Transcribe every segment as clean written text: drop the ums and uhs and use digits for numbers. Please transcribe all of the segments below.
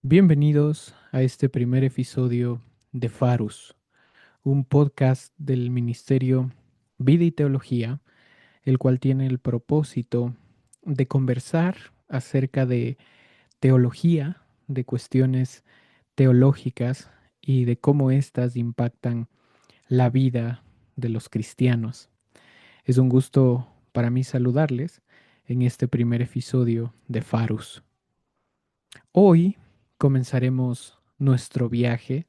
Bienvenidos a este primer episodio de Farus, un podcast del Ministerio Vida y Teología, el cual tiene el propósito de conversar acerca de teología, de cuestiones teológicas y de cómo éstas impactan la vida de los cristianos. Es un gusto para mí saludarles en este primer episodio de Farus. Hoy comenzaremos nuestro viaje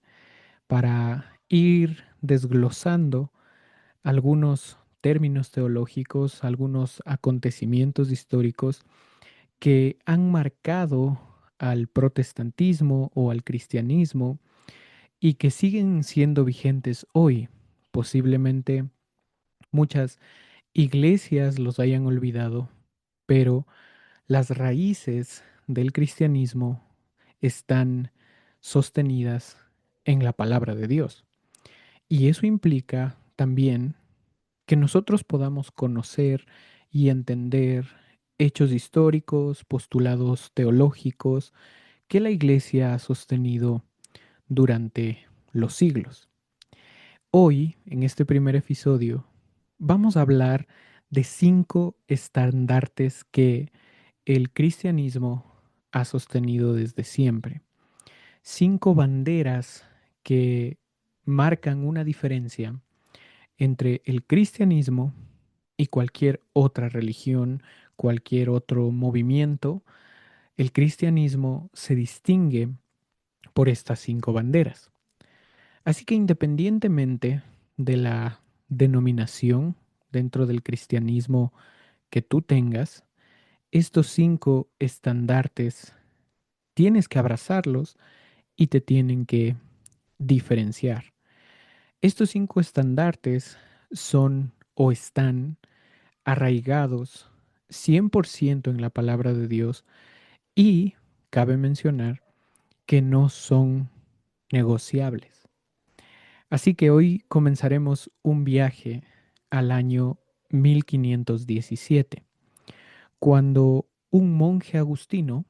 para ir desglosando algunos términos teológicos, algunos acontecimientos históricos que han marcado al protestantismo o al cristianismo y que siguen siendo vigentes hoy. Posiblemente muchas iglesias los hayan olvidado, pero las raíces del cristianismo están sostenidas en la palabra de Dios. Y eso implica también que nosotros podamos conocer y entender hechos históricos, postulados teológicos que la Iglesia ha sostenido durante los siglos. Hoy, en este primer episodio, vamos a hablar de 5 estandartes que el cristianismo ha sostenido desde siempre. 5 banderas que marcan una diferencia entre el cristianismo y cualquier otra religión, cualquier otro movimiento. El cristianismo se distingue por estas 5 banderas. Así que independientemente de la denominación dentro del cristianismo que tú tengas, estos 5 estandartes tienes que abrazarlos y te tienen que diferenciar. Estos 5 estandartes son o están arraigados 100% en la palabra de Dios y cabe mencionar que no son negociables. Así que hoy comenzaremos un viaje al año 1517, cuando un monje agustino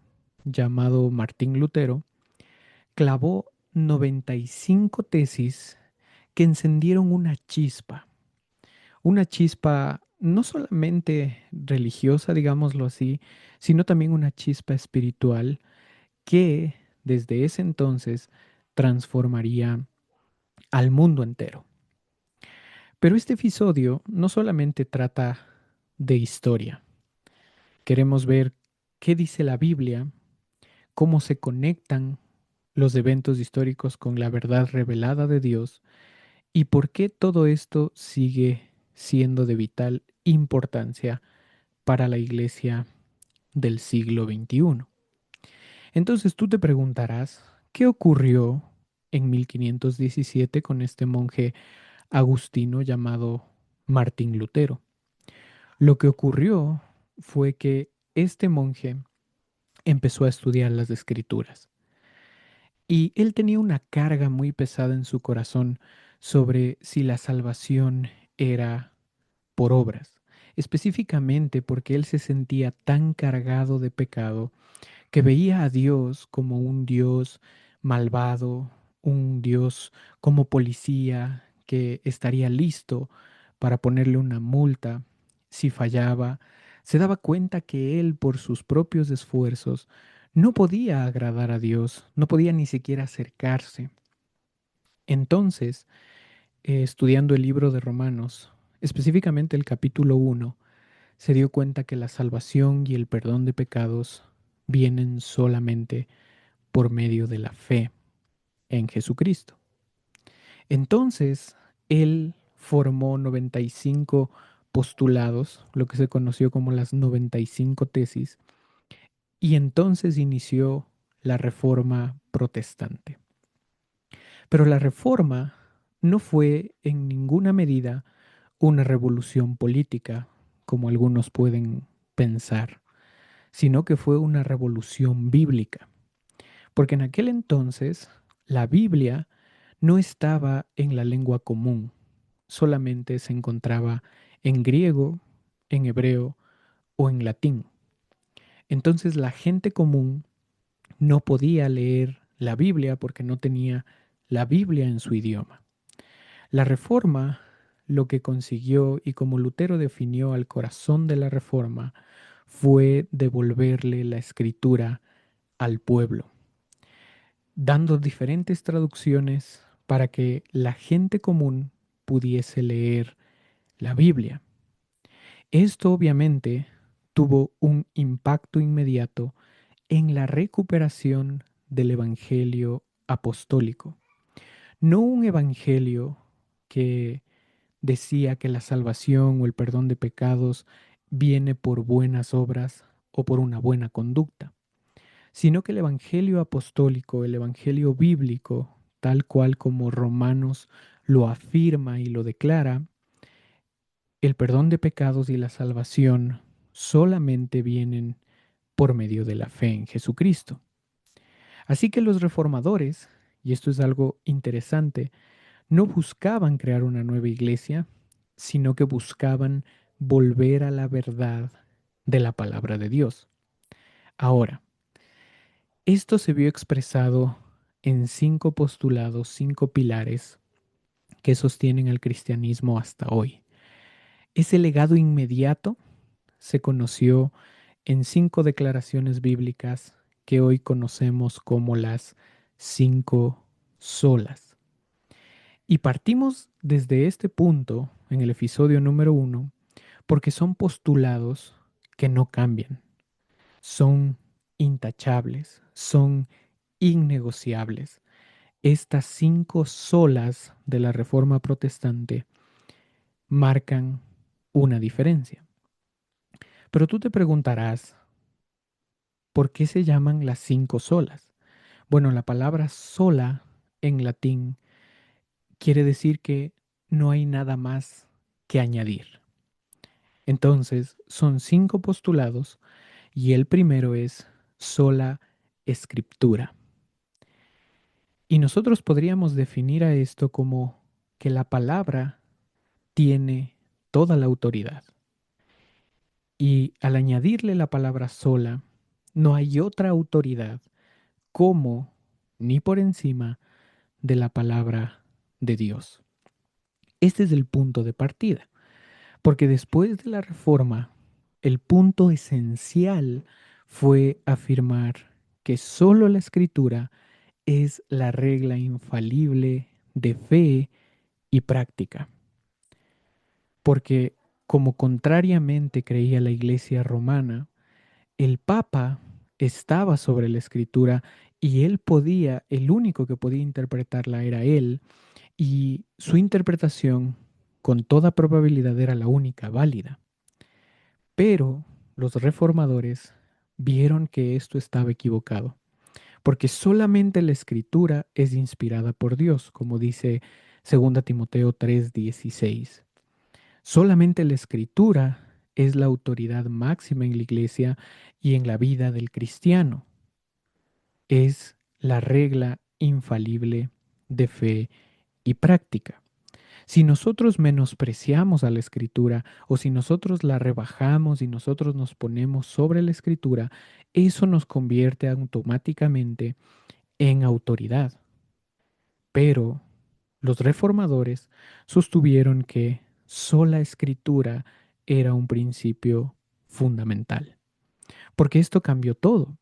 llamado Martín Lutero clavó 95 tesis que encendieron una chispa no solamente religiosa, digámoslo así, sino también una chispa espiritual que desde ese entonces transformaría al mundo entero. Pero este episodio no solamente trata de historia. Queremos ver qué dice la Biblia, cómo se conectan los eventos históricos con la verdad revelada de Dios y por qué todo esto sigue siendo de vital importancia para la iglesia del siglo XXI. Entonces tú te preguntarás, ¿qué ocurrió en 1517 con este monje agustino llamado Martín Lutero? Lo que ocurrió fue que este monje empezó a estudiar las escrituras y él tenía una carga muy pesada en su corazón sobre si la salvación era por obras, específicamente porque él se sentía tan cargado de pecado que veía a Dios como un Dios malvado, un Dios como policía que estaría listo para ponerle una multa si fallaba. Se daba cuenta que él, por sus propios esfuerzos, no podía agradar a Dios, no podía ni siquiera acercarse. Entonces, estudiando el libro de Romanos, específicamente el capítulo 1, se dio cuenta que la salvación y el perdón de pecados vienen solamente por medio de la fe en Jesucristo. Entonces, él formó 95 postulados, lo que se conoció como las 95 tesis, y entonces inició la reforma protestante. Pero la reforma no fue en ninguna medida una revolución política, como algunos pueden pensar, sino que fue una revolución bíblica. Porque en aquel entonces la Biblia no estaba en la lengua común, solamente se encontraba en griego, en hebreo o en latín. Entonces la gente común no podía leer la Biblia porque no tenía la Biblia en su idioma. La Reforma lo que consiguió, y como Lutero definió al corazón de la Reforma, fue devolverle la escritura al pueblo, dando diferentes traducciones para que la gente común pudiese leer la Biblia. Esto obviamente tuvo un impacto inmediato en la recuperación del Evangelio apostólico. No un evangelio que decía que la salvación o el perdón de pecados viene por buenas obras o por una buena conducta, sino que el evangelio apostólico, el evangelio bíblico, tal cual como Romanos lo afirma y lo declara, el perdón de pecados y la salvación solamente vienen por medio de la fe en Jesucristo. Así que los reformadores, y esto es algo interesante, no buscaban crear una nueva iglesia, sino que buscaban volver a la verdad de la palabra de Dios. Ahora, esto se vio expresado en 5 postulados, 5 pilares que sostienen al cristianismo hasta hoy. Ese legado inmediato se conoció en 5 declaraciones bíblicas que hoy conocemos como las 5 solas. Y partimos desde este punto en el episodio número 1 porque son postulados que no cambian, son intachables, son innegociables. Estas 5 solas de la Reforma Protestante marcan una diferencia. Pero tú te preguntarás, ¿por qué se llaman las 5 solas? Bueno, la palabra sola en latín quiere decir que no hay nada más que añadir. Entonces, son 5 postulados y el primero es sola escritura. Y nosotros podríamos definir a esto como que la palabra tiene toda la autoridad. Y al añadirle la palabra sola, no hay otra autoridad como ni por encima de la palabra de Dios. Este es el punto de partida, porque después de la reforma, el punto esencial fue afirmar que solo la escritura es la regla infalible de fe y práctica, porque como contrariamente creía la Iglesia romana, el Papa estaba sobre la escritura y él podía, el único que podía interpretarla era él, y su interpretación con toda probabilidad era la única válida. Pero los reformadores vieron que esto estaba equivocado, porque solamente la escritura es inspirada por Dios, como dice 2 Timoteo 3:16. Solamente la escritura es la autoridad máxima en la iglesia y en la vida del cristiano. Es la regla infalible de fe y práctica. Si nosotros menospreciamos a la escritura o si nosotros la rebajamos y nosotros nos ponemos sobre la escritura, eso nos convierte automáticamente en autoridad. Pero los reformadores sostuvieron que sola escritura era un principio fundamental, porque esto cambió todo.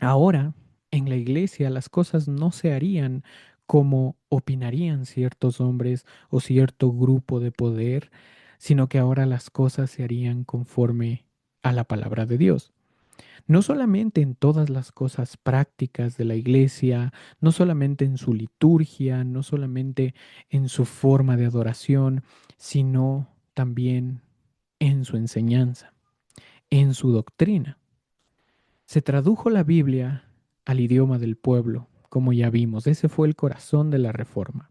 Ahora, en la iglesia las cosas no se harían como opinarían ciertos hombres o cierto grupo de poder, sino que ahora las cosas se harían conforme a la palabra de Dios. No solamente en todas las cosas prácticas de la iglesia, no solamente en su liturgia, no solamente en su forma de adoración, sino también en su enseñanza, en su doctrina. Se tradujo la Biblia al idioma del pueblo, como ya vimos. Ese fue el corazón de la reforma.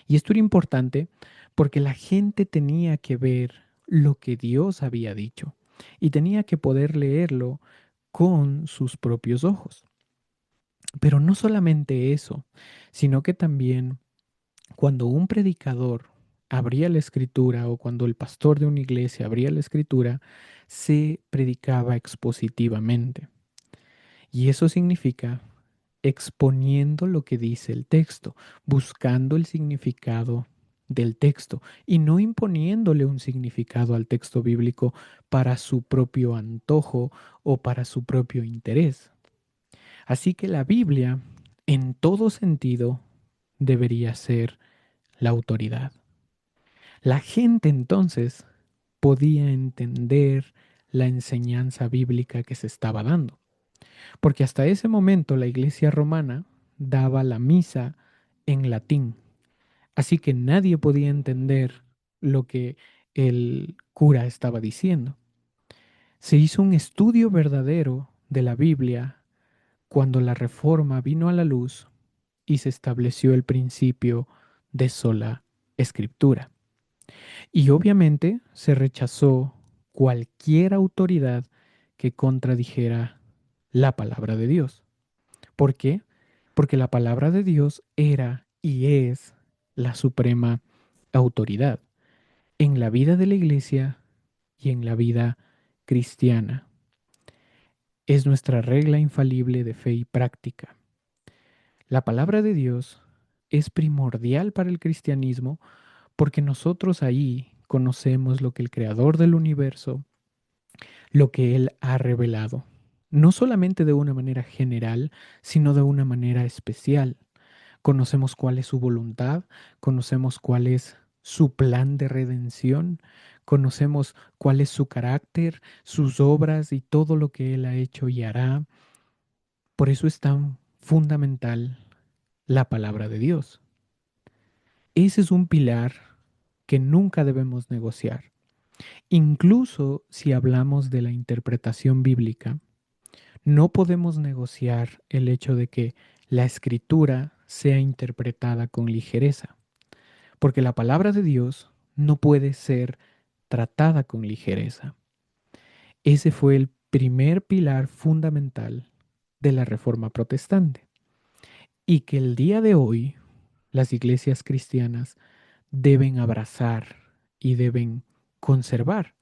Y esto era importante porque la gente tenía que ver lo que Dios había dicho y tenía que poder leerlo con sus propios ojos. Pero no solamente eso, sino que también cuando un predicador abría la escritura o cuando el pastor de una iglesia abría la escritura, se predicaba expositivamente. Y eso significa exponiendo lo que dice el texto, buscando el significado del texto y no imponiéndole un significado al texto bíblico para su propio antojo o para su propio interés. Así que la Biblia, en todo sentido, debería ser la autoridad. La gente entonces podía entender la enseñanza bíblica que se estaba dando, porque hasta ese momento la Iglesia romana daba la misa en latín, así que nadie podía entender lo que el cura estaba diciendo. Se hizo un estudio verdadero de la Biblia cuando la Reforma vino a la luz y se estableció el principio de sola escritura. Y obviamente se rechazó cualquier autoridad que contradijera la palabra de Dios. ¿Por qué? Porque la palabra de Dios era y es la suprema autoridad en la vida de la iglesia y en la vida cristiana. Es nuestra regla infalible de fe y práctica. La palabra de Dios es primordial para el cristianismo porque nosotros ahí conocemos lo que el creador del universo, lo que él ha revelado, no solamente de una manera general, sino de una manera especial. Conocemos cuál es su voluntad, conocemos cuál es su plan de redención, conocemos cuál es su carácter, sus obras y todo lo que él ha hecho y hará. Por eso es tan fundamental la palabra de Dios. Ese es un pilar que nunca debemos negociar. Incluso si hablamos de la interpretación bíblica, no podemos negociar el hecho de que la escritura sea interpretada con ligereza, porque la palabra de Dios no puede ser tratada con ligereza. Ese fue el primer pilar fundamental de la Reforma Protestante y que el día de hoy las iglesias cristianas deben abrazar y deben conservar,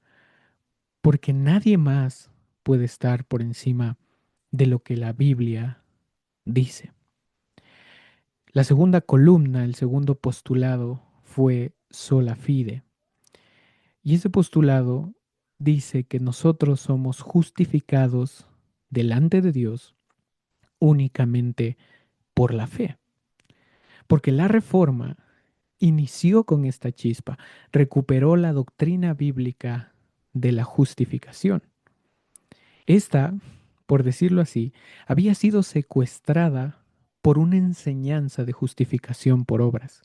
porque nadie más puede estar por encima de lo que la Biblia dice. La segunda columna, el segundo postulado fue sola fide. Y ese postulado dice que nosotros somos justificados delante de Dios únicamente por la fe. Porque la reforma inició con esta chispa, recuperó la doctrina bíblica de la justificación. Esta, por decirlo así, había sido secuestrada por una enseñanza de justificación por obras.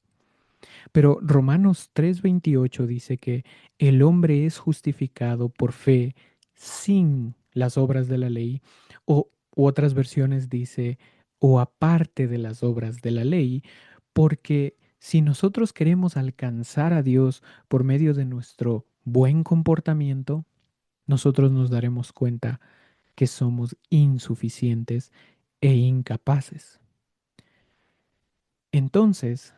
Pero Romanos 3:28 dice que el hombre es justificado por fe sin las obras de la ley, o u otras versiones dice, o aparte de las obras de la ley, porque si nosotros queremos alcanzar a Dios por medio de nuestro buen comportamiento, nosotros nos daremos cuenta que somos insuficientes e incapaces. Entonces,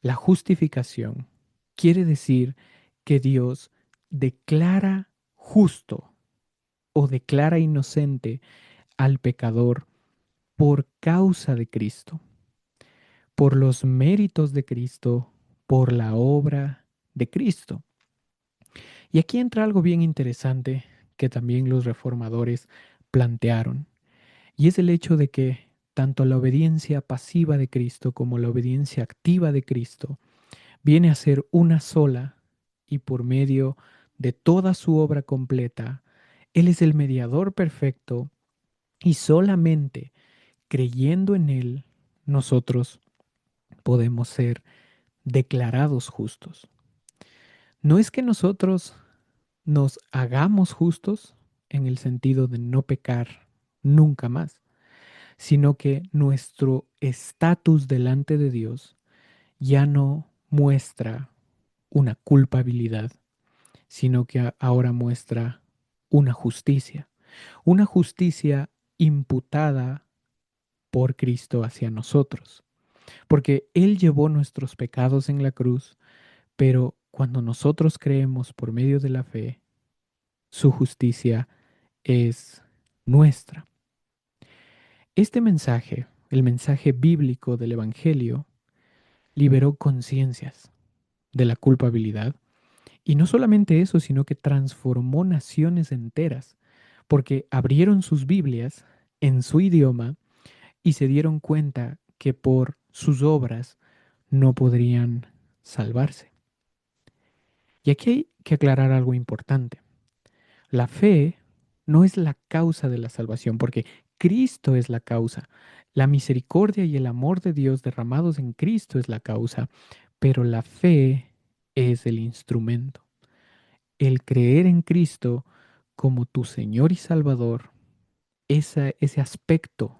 la justificación quiere decir que Dios declara justo o declara inocente al pecador por causa de Cristo, por los méritos de Cristo, por la obra de Cristo. Y aquí entra algo bien interesante que también los reformadores plantearon, y es el hecho de que tanto la obediencia pasiva de Cristo como la obediencia activa de Cristo viene a ser una sola y por medio de toda su obra completa, Él es el mediador perfecto y solamente creyendo en Él nosotros podemos ser declarados justos. No es que nosotros nos hagamos justos en el sentido de no pecar nunca más, sino que nuestro estatus delante de Dios ya no muestra una culpabilidad, sino que ahora muestra una justicia imputada por Cristo hacia nosotros, porque Él llevó nuestros pecados en la cruz, pero cuando nosotros creemos por medio de la fe, su justicia es nuestra. Este mensaje, el mensaje bíblico del Evangelio, liberó conciencias de la culpabilidad. Y no solamente eso, sino que transformó naciones enteras, porque abrieron sus Biblias en su idioma y se dieron cuenta que por sus obras no podrían salvarse. Y aquí hay que aclarar algo importante. La fe no es la causa de la salvación, porque Cristo es la causa. La misericordia y el amor de Dios derramados en Cristo es la causa, pero la fe es el instrumento. El creer en Cristo como tu Señor y Salvador, ese aspecto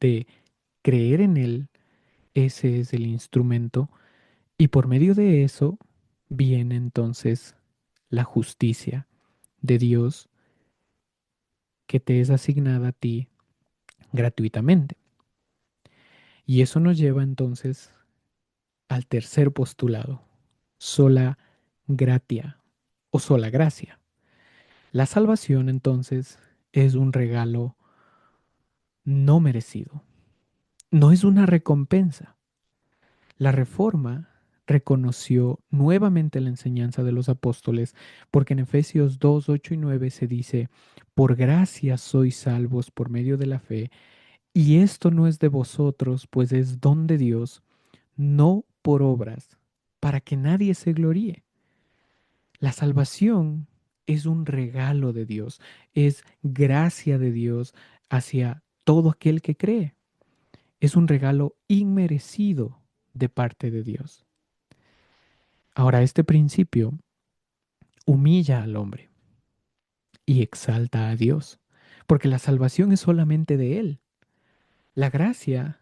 de creer en Él, ese es el instrumento. Y por medio de eso viene entonces la justicia de Dios que te es asignada a ti gratuitamente. Y eso nos lleva entonces al tercer postulado, sola gratia o sola gracia. La salvación entonces es un regalo no merecido, no es una recompensa. La Reforma reconoció nuevamente la enseñanza de los apóstoles, porque en Efesios 2, 8 y 9 se dice, por gracia sois salvos por medio de la fe, y esto no es de vosotros, pues es don de Dios, no por obras, para que nadie se gloríe. La salvación es un regalo de Dios, es gracia de Dios hacia todo aquel que cree. Es un regalo inmerecido de parte de Dios. Ahora, este principio humilla al hombre y exalta a Dios, porque la salvación es solamente de Él. La gracia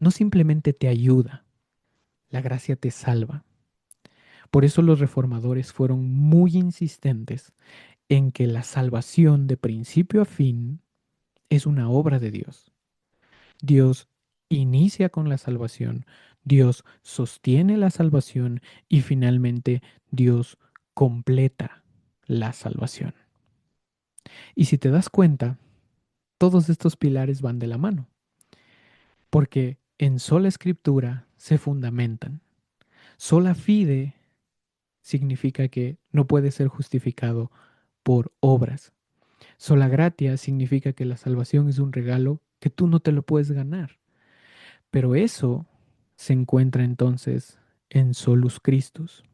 no simplemente te ayuda, la gracia te salva. Por eso los reformadores fueron muy insistentes en que la salvación de principio a fin es una obra de Dios. Dios inicia con la salvación, Dios sostiene la salvación y finalmente Dios completa la salvación. Y si te das cuenta, todos estos pilares van de la mano, porque en sola escritura se fundamentan. Sola fide significa que no puede ser justificado por obras. Sola gratia significa que la salvación es un regalo que tú no te lo puedes ganar. Pero eso se encuentra entonces en solus Christus,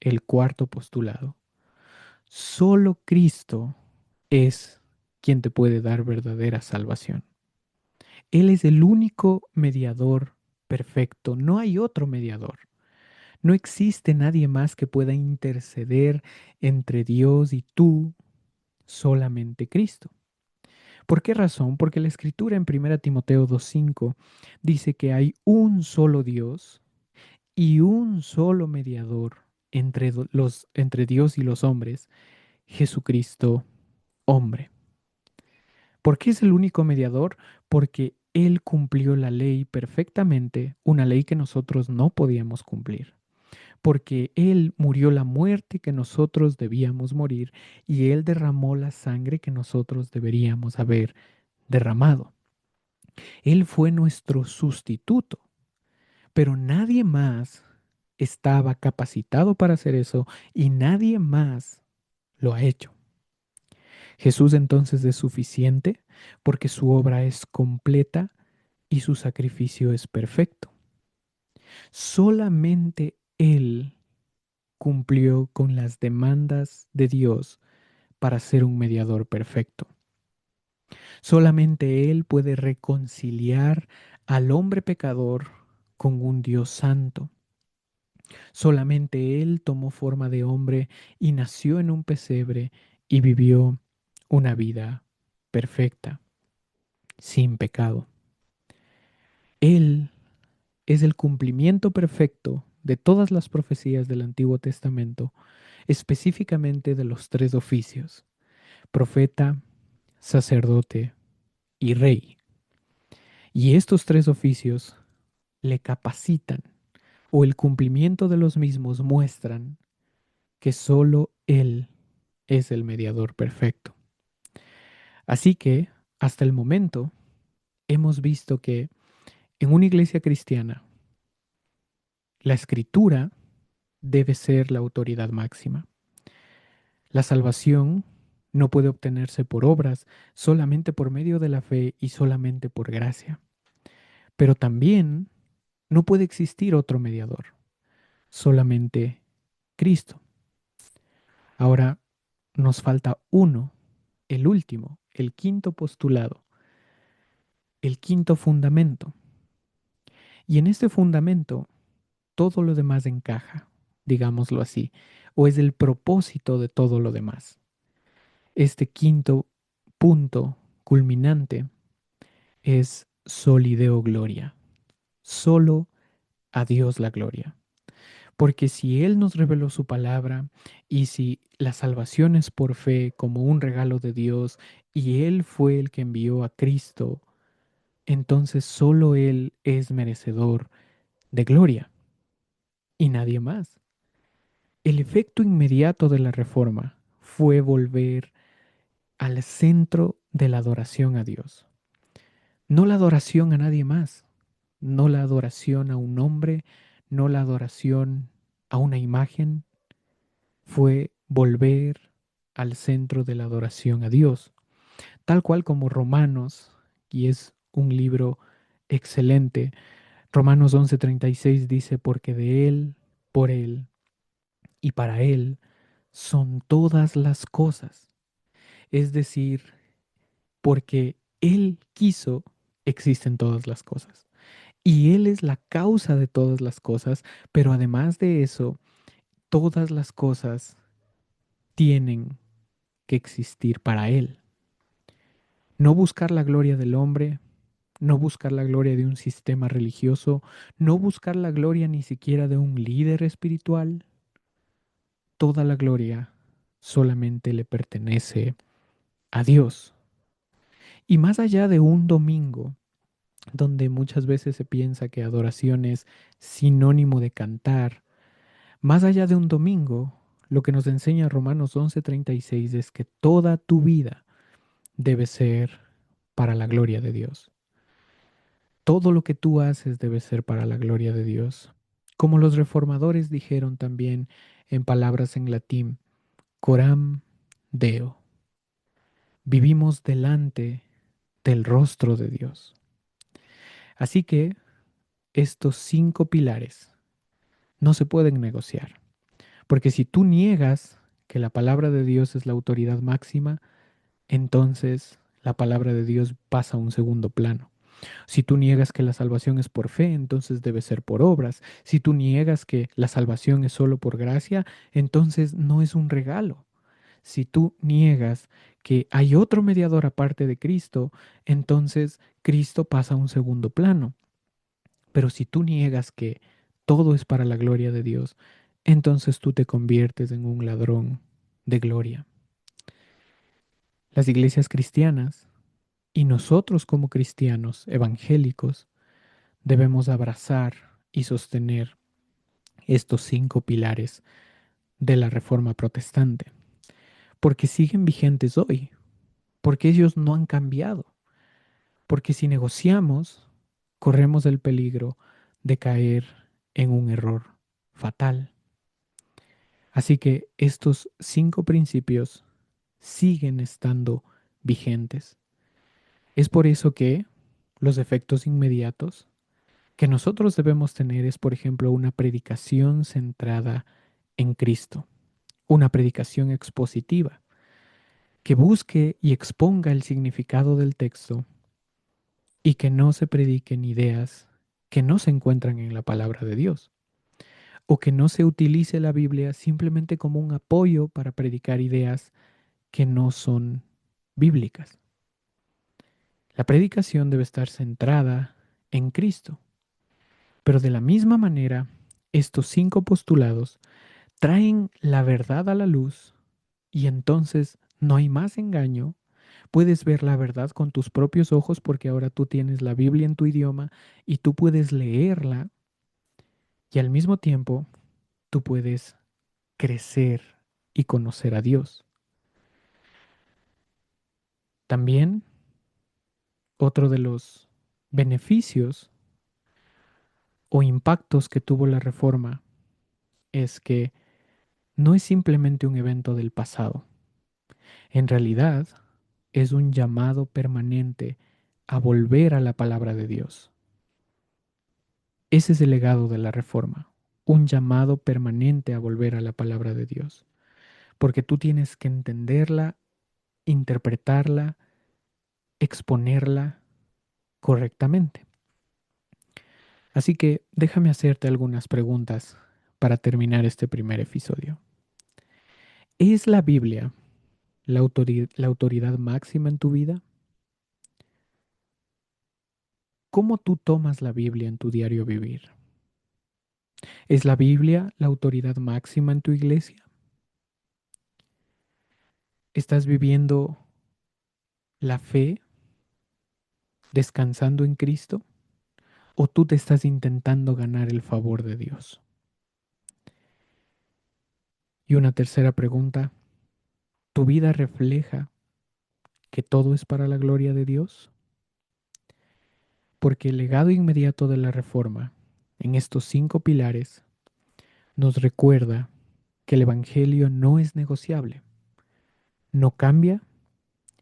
el cuarto postulado. Solo Cristo es quien te puede dar verdadera salvación. Él es el único mediador perfecto, no hay otro mediador. No existe nadie más que pueda interceder entre Dios y tú, solamente Cristo. ¿Por qué razón? Porque la escritura en 1 Timoteo 2:5 dice que hay un solo Dios y un solo mediador entre Dios y los hombres, Jesucristo, hombre. ¿Por qué es el único mediador? Porque Él cumplió la ley perfectamente, una ley que nosotros no podíamos cumplir. Porque Él murió la muerte que nosotros debíamos morir y Él derramó la sangre que nosotros deberíamos haber derramado. Él fue nuestro sustituto, pero nadie más estaba capacitado para hacer eso y nadie más lo ha hecho. Jesús entonces es suficiente porque su obra es completa y su sacrificio es perfecto. Solamente Él cumplió con las demandas de Dios para ser un mediador perfecto. Solamente Él puede reconciliar al hombre pecador con un Dios santo. Solamente Él tomó forma de hombre y nació en un pesebre y vivió una vida perfecta, sin pecado. Él es el cumplimiento perfecto de todas las profecías del Antiguo Testamento, específicamente de los tres oficios: profeta, sacerdote y rey. Y estos tres oficios le capacitan, o el cumplimiento de los mismos muestran que solo Él es el mediador perfecto. Así que, hasta el momento, hemos visto que en una iglesia cristiana, la escritura debe ser la autoridad máxima. La salvación no puede obtenerse por obras, solamente por medio de la fe y solamente por gracia. Pero también no puede existir otro mediador, solamente Cristo. Ahora nos falta uno, el último, el quinto postulado, el quinto fundamento. Y en este fundamento todo lo demás encaja, digámoslo así, o es el propósito de todo lo demás. Este quinto punto culminante es solideo gloria. Solo a Dios la gloria. Porque si Él nos reveló su palabra y si la salvación es por fe como un regalo de Dios y Él fue el que envió a Cristo, entonces solo Él es merecedor de gloria y nadie más. El efecto inmediato de la reforma fue volver al centro de la adoración a Dios. No la adoración a nadie más, no la adoración a un hombre, no la adoración a una imagen, fue volver al centro de la adoración a Dios, tal cual como Romanos, y es un libro excelente. Romanos 11:36 dice, porque de Él, por Él y para Él son todas las cosas. Es decir, porque Él quiso, existen todas las cosas. Y Él es la causa de todas las cosas, pero además de eso, todas las cosas tienen que existir para Él. No buscar la gloria del hombre, no buscar la gloria de un sistema religioso, no buscar la gloria ni siquiera de un líder espiritual. Toda la gloria solamente le pertenece a Dios. Y más allá de un domingo, donde muchas veces se piensa que adoración es sinónimo de cantar, más allá de un domingo, lo que nos enseña Romanos 11:36 es que toda tu vida debe ser para la gloria de Dios. Todo lo que tú haces debe ser para la gloria de Dios. Como los reformadores dijeron también en palabras en latín, coram Deo. Vivimos delante del rostro de Dios. Así que estos 5 pilares no se pueden negociar, porque si tú niegas que la palabra de Dios es la autoridad máxima, entonces la palabra de Dios pasa a un segundo plano. Si tú niegas que la salvación es por fe, entonces debe ser por obras. Si tú niegas que la salvación es solo por gracia, entonces no es un regalo. Si tú niegas que hay otro mediador aparte de Cristo, entonces Cristo pasa a un segundo plano. Pero si tú niegas que todo es para la gloria de Dios, entonces tú te conviertes en un ladrón de gloria. Las iglesias cristianas y nosotros como cristianos evangélicos debemos abrazar y sostener estos 5 pilares de la Reforma Protestante, porque siguen vigentes hoy, porque ellos no han cambiado, porque si negociamos, corremos el peligro de caer en un error fatal. Así que estos 5 principios siguen estando vigentes. Es por eso que los efectos inmediatos que nosotros debemos tener es, por ejemplo, una predicación centrada en Cristo, una predicación expositiva que busque y exponga el significado del texto y que no se prediquen ideas que no se encuentran en la palabra de Dios, o que no se utilice la Biblia simplemente como un apoyo para predicar ideas que no son bíblicas. La predicación debe estar centrada en Cristo, pero de la misma manera, estos 5 postulados traen la verdad a la luz y entonces no hay más engaño. Puedes ver la verdad con tus propios ojos porque ahora tú tienes la Biblia en tu idioma y tú puedes leerla y al mismo tiempo tú puedes crecer y conocer a Dios. También otro de los beneficios o impactos que tuvo la Reforma es que no es simplemente un evento del pasado. En realidad, es un llamado permanente a volver a la palabra de Dios. Ese es el legado de la Reforma, un llamado permanente a volver a la palabra de Dios, porque tú tienes que entenderla, interpretarla, exponerla correctamente. Así que déjame hacerte algunas preguntas para terminar este primer episodio. ¿Es la Biblia la autoridad máxima en tu vida? ¿Cómo tú tomas la Biblia en tu diario vivir? ¿Es la Biblia la autoridad máxima en tu iglesia? ¿Estás viviendo la fe descansando en Cristo? ¿O tú te estás intentando ganar el favor de Dios? Y una tercera pregunta, ¿tu vida refleja que todo es para la gloria de Dios? Porque el legado inmediato de la Reforma, en estos 5 pilares, nos recuerda que el Evangelio no es negociable, no cambia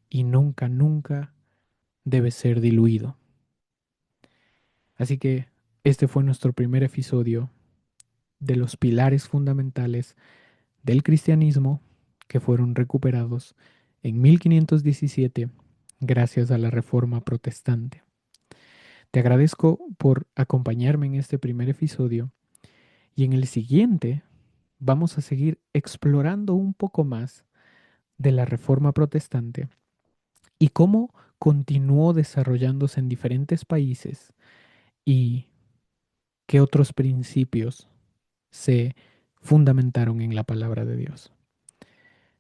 y nunca, nunca debe ser diluido. Así que este fue nuestro primer episodio de los pilares fundamentales del cristianismo que fueron recuperados en 1517 gracias a la Reforma Protestante. Te agradezco por acompañarme en este primer episodio y en el siguiente vamos a seguir explorando un poco más de la Reforma Protestante y cómo continuó desarrollándose en diferentes países y qué otros principios se fundamentaron en la palabra de Dios.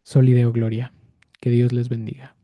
Solideo Gloria. Que Dios les bendiga.